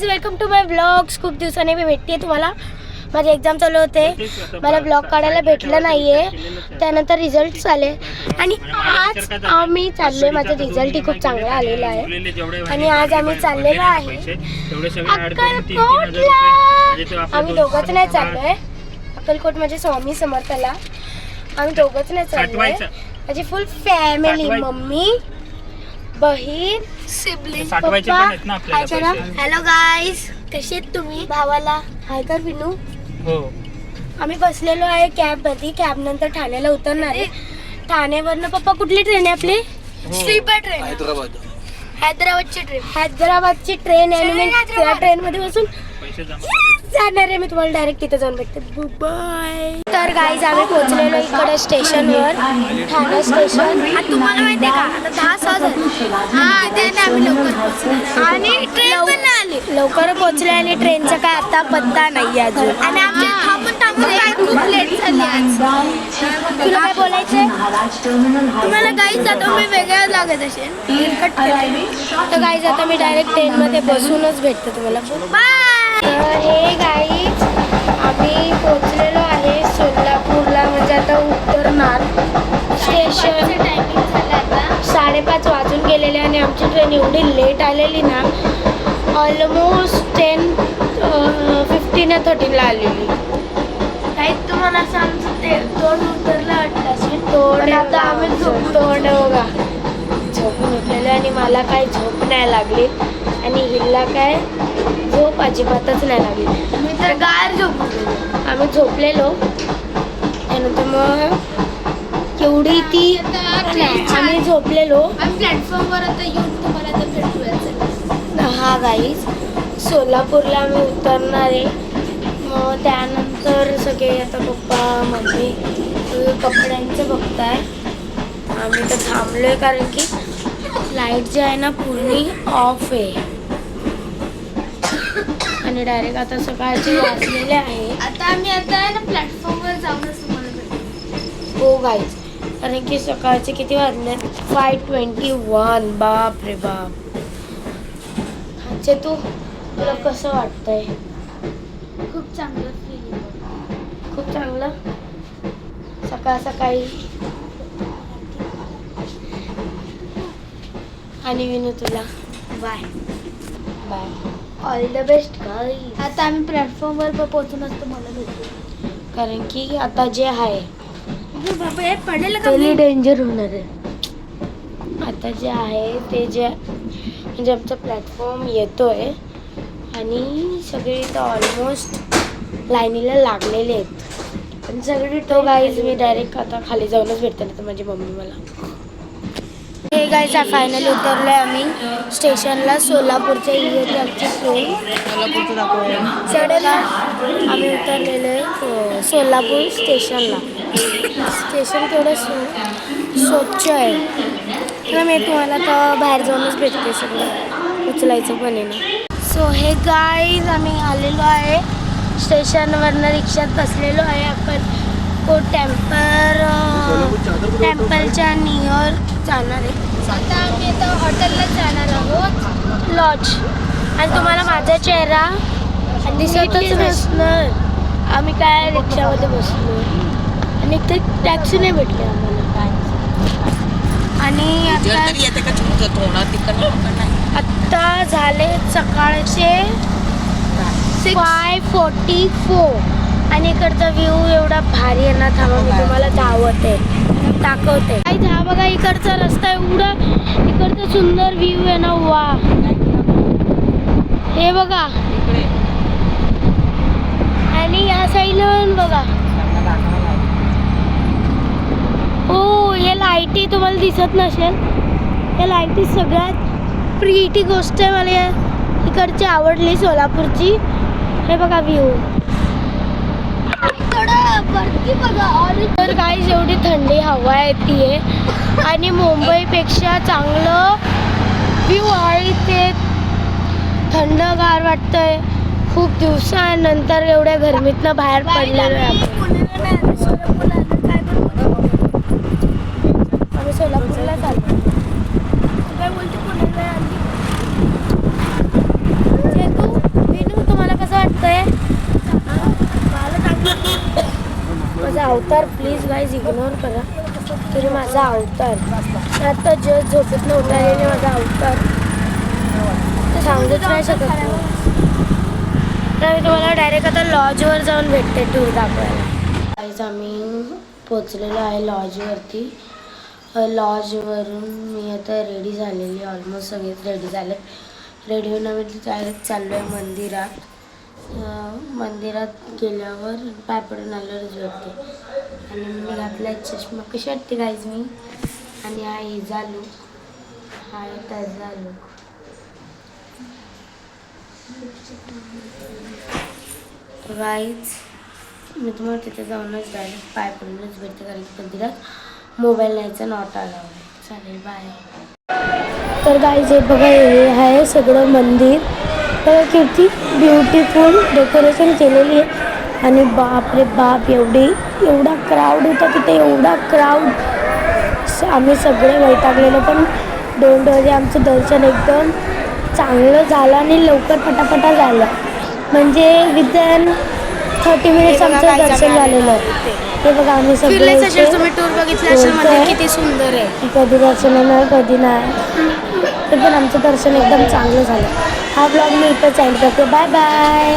Guys, welcome to my vlogs. खूप दिवसांनी मी भेटते तुम्हाला. माझे एक्झाम चालू होते, मला ब्लॉग काढायला भेटलं नाहीये. त्यानंतर रिझल्ट आले आणि आज आम्ही चालले. माझा रिझल्टही खूप चांगला आलेला आहे आणि आज आम्ही चाललेलो आहे अक्कलकोटला. आम्ही दोघंच नाही चाललोय अक्कलकोट म्हणजे स्वामी समर्थला. आम्ही दोघंच नाही चाललोय, माझी फुल फॅमिली, मम्मी, बहीण, सिबलिंग, पप्पा. हॅलो गाईज, कसे आहेत तुम्ही? भावाला हाय कर विनू. हो, आम्ही बसलेलो आहे कॅब मध्ये. कॅब नंतर ठाण्याला उतरणार आहे. ठाण्यावरनं पप्पा कुठली ट्रेन आहे आपली? स्लीपर ट्रेन, हैदराबादची ट्रेन आहे. आणि मी त्या ट्रेन मध्ये बसून जाणार आहे. मी तुम्हाला डायरेक्ट तिथे जाऊन भेटते. बाय. तर गाईज, आम्ही पोहोचलेलो इकडे स्टेशनवर, ठाणे स्टेशन. तुम्हाला माहिती आहे का, आता 10 आम्ही लवकर पोहोचलो आणि ट्रेन पण आली. लवकर पोहोचले आणि ट्रेनचा काय आता पत्ता नाही अजून. आणि आमच्या थांबून खूप लेट झाली आज. तुला काय बोलायचंय? तुम्हाला गाईज आता मी वेगळ्या लागत असेल. तर गाईज, आता मी डायरेक्ट ट्रेनमध्ये बसूनच भेटते तुम्हाला. बाय. तर हे गाईज, आम्ही पोहोचलेलो आहे सोलापूरला. म्हणजे आता उतरणार. स्टेशन टायमिंग झालं आता 5:30 वाजून गेलेले आणि आमची ट्रेन एवढी लेट आलेली ना, ऑलमोस्ट 10:15 या 13ला आलेली. काही तुम्हाला असं आमचं ते तोंड उतरलं वाटतं असेल. तोंड आता आम्ही तोंड बघा झोपून उठलेलं आणि मला काय झोप नाही लागली आणि हिला काय झोप अजिबातच नाही लागली. मी तर गार झोपलो. आम्ही झोपलेलो त्यानंतर मग केवढी ती आम्ही झोपलेलो. प्लॅटफॉर्मवर आता येऊन तुम्हाला तर भेटूया. हा गाईज, सोलापूरला आम्ही उतरणार आहे. मग त्यानंतर सगळे आता पप्पा मम्मी कपड्यांचं बघताय. आम्ही तर थांबलोय कारण की लाईट जे आहे ना पूर्ण ऑफ आहे आणि डायरेक्ट आता सकाळचे वाजलेले आहे. आता आम्ही आता ना प्लॅटफॉर्मवर जाऊनच तुम्हाला भेटू. हो गाईज, कारण की सकाळचे किती वाजले? 5:21. बाप रे बाप. अच्छा, तुला कसं वाटतंय? खूप चांगलं फील. खूप चांगलं. सकाळ सकाळी. आणि विनू तुला bye bye. All the best guys. आता आम्ही प्लॅटफॉर्मवर पोहोचूनच तुम्हाला भेटू कारण की आता जे आहे पडेल डेंजर होणार आहे. आता जे आहे ते जे म्हणजे आमचा प्लॅटफॉर्म येतोय आणि सगळे तर ऑलमोस्ट लाईनीला लागलेले आहेत पण सगळे. तो गाईज, मी डायरेक्ट आता खाली जाऊनच भेटते ना तर माझी मम्मी मला. हे गाईज, फायनली उतरलोय आम्ही स्टेशनला. सोलापूरच्या येते आमची ट्रेन. आम्ही उतरलेलो आहे सोलापूर स्टेशनला. स्टेशन तेवढं स्वच्छ आहे. तर मी तुम्हाला तर बाहेर जाऊनच भेटते. सगळं उचलायचं पण आहे ना. सो हे गाईज, आम्ही आलेलो आहे स्टेशनवरनं. रिक्षात बसलेलो आहे. अक्कलकोट टेम्पलच्या नियर जाणार आहे. आता आम्ही आता हॉटेलला जाणार आहोत, लॉज. आणि तुम्हाला माझा चेहरा दिसतच नसणार. आम्ही काय रिक्षामध्ये बसलो आणि ते टॅक्सी नाही भेटली आम्हाला. आणि आत्ता झाले सकाळचे 5:44 आणि इकडचा व्ह्यू एवढा भारी आहे ना. थांबा मी तुम्हाला दाखवते. हा बघा, इकडचा रस्ता एवढा, इकडचा सुंदर व्ह्यू आहे ना. वा, हे बघा. आणि या साईडला बघा. हो, या लाईटी तुम्हाला दिसत नसेल. या लाईटी सगळ्यात प्रिटी गोष्ट आहे. मला इकडची आवडली सोलापूरची. हे बघा व्ह्यू. तर काही एवढी थंडी हवा येते आणि मुंबईपेक्षा चांगलं व्ह्यू आहे. ते थंडगार वाटतंय. खूप दिवसानंतर एवढ्या गरमीतनं बाहेर पडलेलो आहे आम्ही सोलापूरला चाललो. काय बोलते पुण्याला आली? तर प्लीज गाईज इग्नोर करा. तरी माझा अवतार आता जस्ट झोपेतनं उठालेले माझा अवतार ते सांगूच नाही शकत मी. तर मी तुम्हाला डायरेक्ट आता लॉजवर जाऊन भेटते टूर दाखवायला. गाईज आम्ही पोचलेलो आहे लॉजवरती. लॉजवरून मी आता रेडी झालेली, ऑलमोस्ट सगळेच रेडी झाले. रेडी होऊन आम्ही डायरेक्ट चाललो आहे मंदिरात. मंदिरात गेल्यावर पाय पडून आल्यावरच वाटते. आणि मी घातला चष्मा. कशी वाटते गाईज मी? आणि हा हिचा लुक, हा त्याचा लुक. गाईज मी तुम्हाला तिथे जाऊनच डायरेक्ट पाय पडूनच भेटते, कारण की मंदिरात मोबाईल न्यायचा नॉट अलाउड. चालेल, बाय. तर गाईज हे बघा, हे आहे सगळं मंदिर. तर किती ब्युटिफुल डेकोरेशन केलेली आहे. आणि बाप रे बाप, एवढा क्राऊड होता तिथे, एवढा क्राऊड. आम्ही सगळे वैतागलेलो, पण डोंट वरी आमचं दर्शन एकदम चांगलं झालं आणि लवकर पटापटा झालं. म्हणजे विदिन 30 मिनिट्स आमचं दर्शन झालेलं. ते बघा आम्ही सगळे टूर बघितलं असेल मंदिर किती सुंदर आहे. कधी दर्शन येणार कधी नाही, ते पण आमचं दर्शन एकदम चांगलं झालं. हा ब्लॉग मी इथंच एंड करते. Bye bye.